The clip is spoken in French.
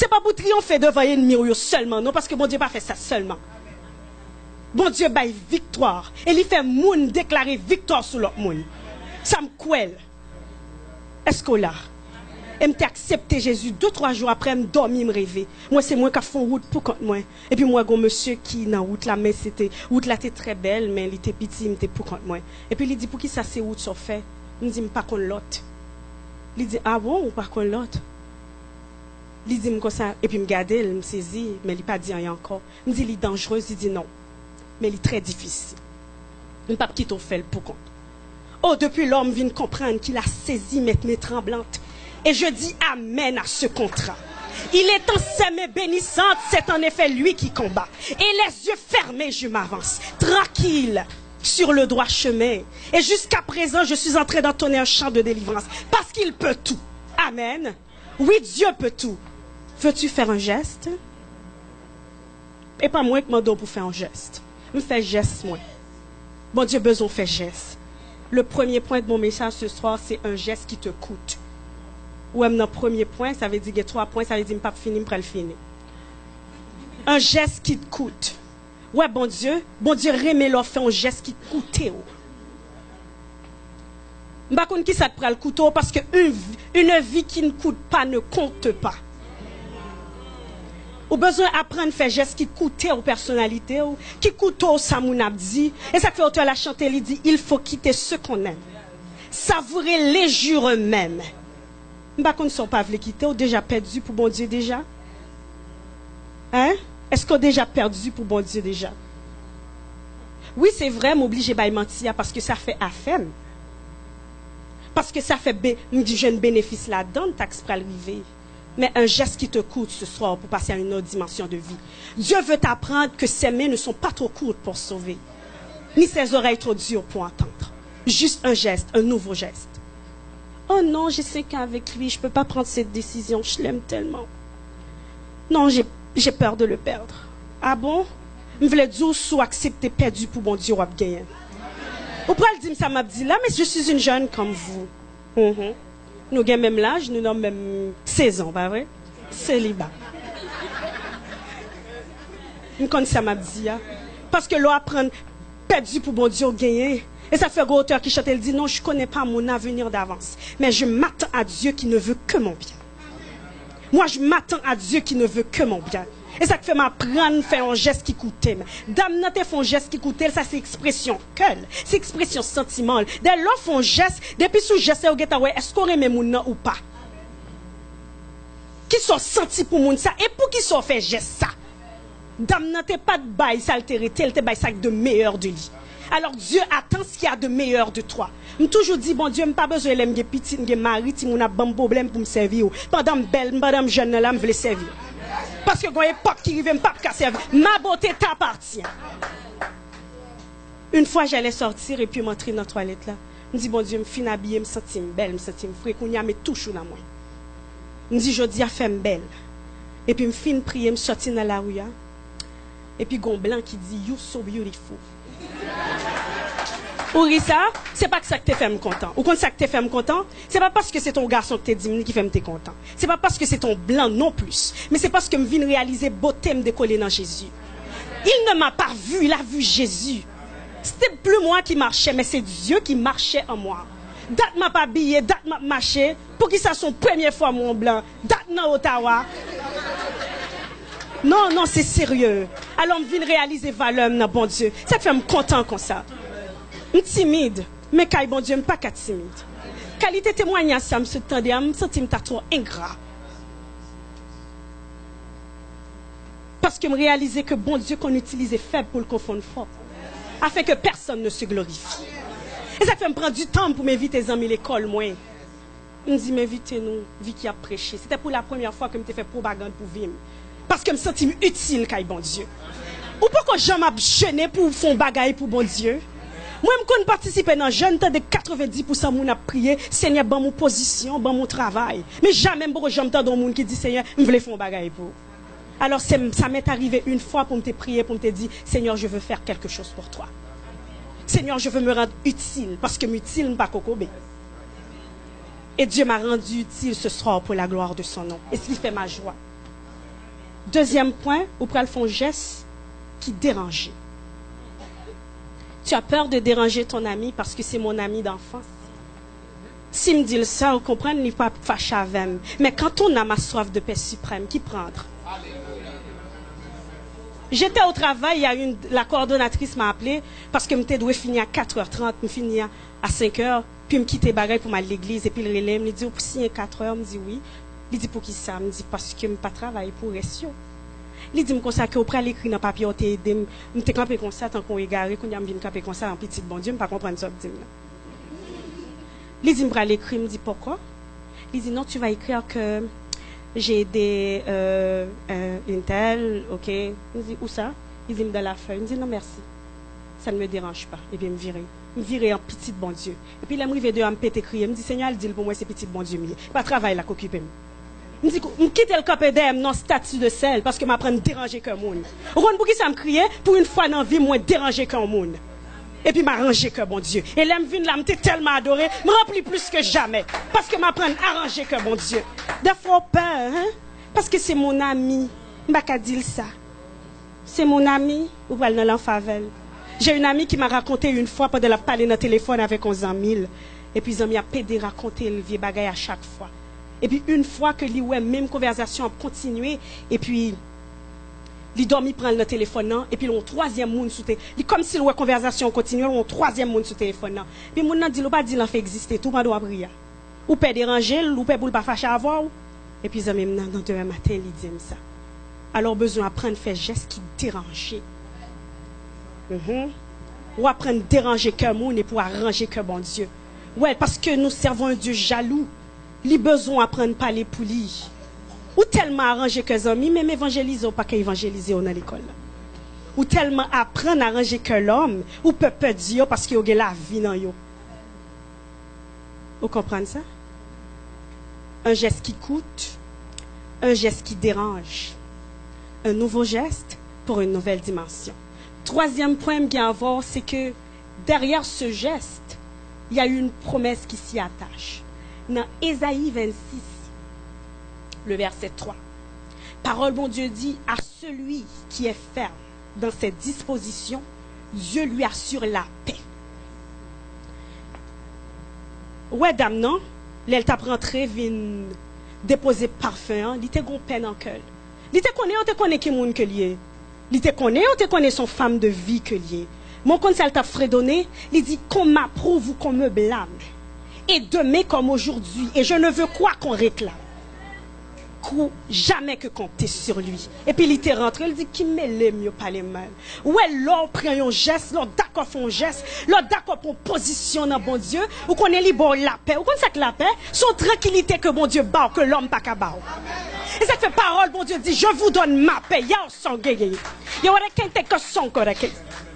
C'est pas pour triompher devant l'ennemi seulement, non, parce que bon Dieu pas fait ça seulement. Bon Dieu baille victoire. Et il fait moun déclarer victoire sur l'autre moun. Ça me couelle. Est-ce qu'on l'a? Et m'te accepté Jésus 2-3 jours après me dormir me rêver. Moi c'est moi qui font route pour contre moi. Et puis moi gon monsieur qui dans route là mais c'était route là était très belle mais il était petit, il était pour contre moi. Et puis il dit pour qui ça c'est route ça fait? Il me dit pas contre l'autre. Il dit ah bon ou pas contre l'autre? Il dit comme ça et puis me garder, il me saisit mais il pas dit rien encore. Il me dit il est dangereux, il dit non. Mais il est très difficile. Il ne pas quitter au fait pour compte. Oh depuis l'homme vient comprendre qu'il a saisi mes tremblantes. Et je dis amen à ce contrat. Il est en ses mains bénissantes, c'est en effet lui qui combat. Et les yeux fermés, je m'avance, tranquille, sur le droit chemin. Et jusqu'à présent, je suis en train d'entonner un chant de délivrance. Parce qu'il peut tout. Amen. Oui, Dieu peut tout. Veux-tu faire un geste? Et pas moi qui m'en donne pour faire un geste. Je fais geste, moi. Bon Dieu, besoin de faire geste. Le premier point de mon message ce soir, c'est un geste qui te coûte. Ou même dans le premier point, ça veut dire que 3 points, ça veut dire que je ne vais pas finir. Un geste qui te coûte. Ouais, bon Dieu, remet leur fait un geste qui te coûte. Je ne sais pas qui ça te prend le couteau parce qu'une vie qui ne coûte pas ne compte pas. Ou besoin d'apprendre à faire geste qui coûte aux personnalités, qui coûte aux samounabdi. Et ça fait auteur la chanter, il dit, il faut quitter ce qu'on aime. Savourer les jours eux-mêmes. Bah qu'on ne sont pas voulu quitter ou déjà perdu pour bon Dieu déjà? Hein? Est-ce qu'on a déjà perdu pour bon Dieu déjà? Oui, c'est vrai, m'obliger à mentir parce que ça fait affaire. Parce que ça fait du jeune bénéfice là-dedans, taxe pour arriver. Mais un geste qui te coûte ce soir pour passer à une autre dimension de vie. Dieu veut t'apprendre que ses mains ne sont pas trop courtes pour sauver, ni ses oreilles trop dures pour entendre. Juste un geste, un nouveau geste. Oh non, j'ai 5 ans avec lui, je ne peux pas prendre cette décision, je l'aime tellement. Non, j'ai peur de le perdre. Ah bon? Je voulais dire sous accepter perdu pour mon Dieu ou gagner. Ou pourquoi dire ça m'a dit là, mais je suis une jeune comme vous. Nous avons même l'âge, nous avons même 16 ans, pas vrai? Célibat. Je connais ça m'a dit. Parce que l'on apprend perdu pour mon Dieu gagner. Et ça fait un auteur qui chante, elle dit non, je ne connais pas mon avenir d'avance. Mais je m'attends à Dieu qui ne veut que mon bien. Moi, je m'attends à Dieu qui ne veut que mon bien. Et ça fait m'apprendre faire un geste qui coûtait. Dame, n'a fait un geste qui coûtait, ça c'est expression cœur, c'est expression sentiment. Dès lors font geste, depuis sous geste, est-ce qu'on aime mon nom ou pas? Qui sont sentis pour moun ça et pour qui sont fait geste ça? Dame, n'a pas de bail, ça altérité, elle te bail ça de meilleur de lui. Alors Dieu attend ce qu'il y a de meilleur de toi. Je toujours dit, bon Dieu, je n'ai pas besoin de me petit, de mari, si je n'ai pas de problème pour me servir. Pendant belle, madame jeune, là, je veux servir. Parce que quand il y a pas qui arrive, je ne peux pas servir. Ma beauté t'appartient. Une fois, j'allais sortir et puis m'entrer dans la toilette là. Je me dis, bon Dieu, je me finis habillée, je me sens belle, je me sens frais, qu'on y a mes touches dans moi. Je me dis, je dis, à faire belle. Et puis, je me finis prier, je me sortir dans la rue. Et puis, gon blanc qui dit, you so beautiful. Ou ça, c'est pas que ça que te fait me content. Ou quand ça que te fait me content, c'est pas parce que c'est ton garçon que t'es dit qui fait me content. C'est pas parce que c'est ton blanc non plus. Mais c'est parce que me viens réaliser beauté me décoller dans Jésus. Il ne m'a pas vu, il a vu Jésus. C'était plus moi qui marchais, mais c'est Dieu qui marchait en moi. Date m'a pas habillé, date m'a marché, pour qu'il ça son première fois mon blanc. Date dans Ottawa. Non, non, c'est sérieux. Alors me viens réaliser valeur dans bon Dieu. Ça fait me content comme ça. Je suis timide, mais quand bon Dieu, je ne suis pas timide. Qualité témoignage, ça me se tendait, je me sens trop ingrat. Parce que je réalisais que bon Dieu qu'on utilisait faible pour le confondre fort. Afin que personne ne se glorifie. Et ça fait me prendre du temps pour m'inviter les amis à l'école, moi. Je me dis, m'invitez-nous, vie qui a prêché. C'était pour la première fois que je me fait propagande pour vivre. Parce que je me sens utile, quand bon Dieu. Ou pourquoi je m'ai jeûné pour faire bagaille pour bon Dieu? Moi, je participe dans le jeune, de 90% de gens prié, Seigneur, dans mon position, dans mon travail. Mais jamais je m'entends dans monde qui dit, Seigneur, je veux faire un bagaille pour. Alors, ça m'est arrivé une fois pour me prier, pour me dire, Seigneur, je veux faire quelque chose pour toi. Seigneur, je veux me rendre utile, parce que utile n'est pas cocobé. Et Dieu m'a rendu utile ce soir pour la gloire de son nom. Et ce qui fait ma joie. Deuxième point, ou pral font geste qui dérange. Tu as peur de déranger ton ami parce que c'est mon ami d'enfance. Si me dit ça, vous comprenez, il n'est pas fâché avec moi. Mais quand on a ma soif de paix suprême, qui prendre? J'étais au travail, la coordonnatrice m'a appelé parce que je devais finir à 4h30, je finis à 5h, puis je quitte bagaille pour aller à l'église, et puis le relais me dit, pour signer 4h, je dis oui. Il dit, pour qui ça? Je dis, parce que je ne pas travailler pour Restio. Il dit, comme ça, que auprès l'écrit dans le papier, je suis campé comme ça, tant qu'on est égaré, quand je viens camper comme ça, en petit bon Dieu, je ne pas comprendre ça. Il dit, je vais l'écrire, je me dis, pourquoi? Il dit, non, tu vas écrire que j'ai aidé une telle, ok. Je dis, où ça? Il dit, dans la feuille. Je dis, non, merci. Ça ne me dérange pas. Et puis, je me virer en petit bon Dieu. Et puis, il me arrive de me péter crier. Je me dis, Seigneur, il dit pour moi, c'est petit bon Dieu. Pas travail là qu'occupe. Je me dis, je quitte le capé d'aime dans statut de sel parce que je m'apprends à déranger qu'un monde. Pour qui ça me criait? Pour une fois dans la vie, moi, déranger qu'un monde. Et puis m'arranger que bon Dieu. Et là, je m'étais tellement adoré, me remplit plus que jamais. Parce que m'apprends à arranger que bon Dieu. Des fois, peur, hein? Parce que c'est mon ami. Je ne vais pas dire ça. C'est mon ami, ou pas dans l'enfavel. J'ai une amie qui m'a raconté une fois pendant la parler dans le téléphone avec 11 000. Et puis, ils ont mis à pédé raconter le vieux bagage à chaque fois. Et puis, une fois que lui, ouais, même conversation a continué, et puis, il dormi prendre le téléphone, et puis, il y a un troisième monde sous téléphone. Comme si la conversation continue, il y a un troisième monde sous téléphone. Puis, mon dit, il pas dit, il fait exister, tout le monde doit prier. Ou peut déranger, ou peut pas fâcher à voir. Et puis, ils même dans demain matin, il dit ça. Alors, besoin d'apprendre à faire gestes qui dérangent. Ou apprendre à déranger qu'un monde et pour arranger que bon Dieu. Ouais, parce que nous servons un Dieu jaloux. Il a besoin d'apprendre à parler pour lui. Ou tellement arranger que les amis, même évangéliser ou pas qu'évangéliser dans l'école. Ou tellement apprendre à arranger que l'homme, ou peut dire parce qu'il y a la vie dans yo. Vous comprenez ça? Un geste qui coûte, un geste qui dérange. Un nouveau geste pour une nouvelle dimension. Troisième point qu'il y a à voir, c'est que derrière ce geste, il y a une promesse qui s'y attache. Dans Ésaïe 26, le verset 3. Parole, bon Dieu dit, à celui qui est ferme dans ses dispositions, Dieu lui assure la paix. Ouais, dame, non? L'elle t'a rentré, vient déposer parfum, il était gon peine en cœur. Il te connaît, on te connaît qui moun que lié. Il te connaît, on te connaît son femme de vie que lié. Mon conseil t'a fredonné, il dit qu'on m'approuve ou qu'on me blâme. Et demain comme aujourd'hui, et je ne veux quoi qu'on réclame. Jamais que compter sur lui. Et puis il était rentré, il dit qui me l'aime mieux pas les mal. Ouais, l'on prend un geste, l'on d'accord font un geste, l'on d'accord pour position dans bon Dieu, ou qu'on est libre la paix. Ou qu'on sait que la paix, son tranquillité que bon Dieu bat, que l'homme pas qu'à bat. Et cette parole, bon Dieu dit, je vous donne ma paix. Y'a un son gay. Y'a un son correct.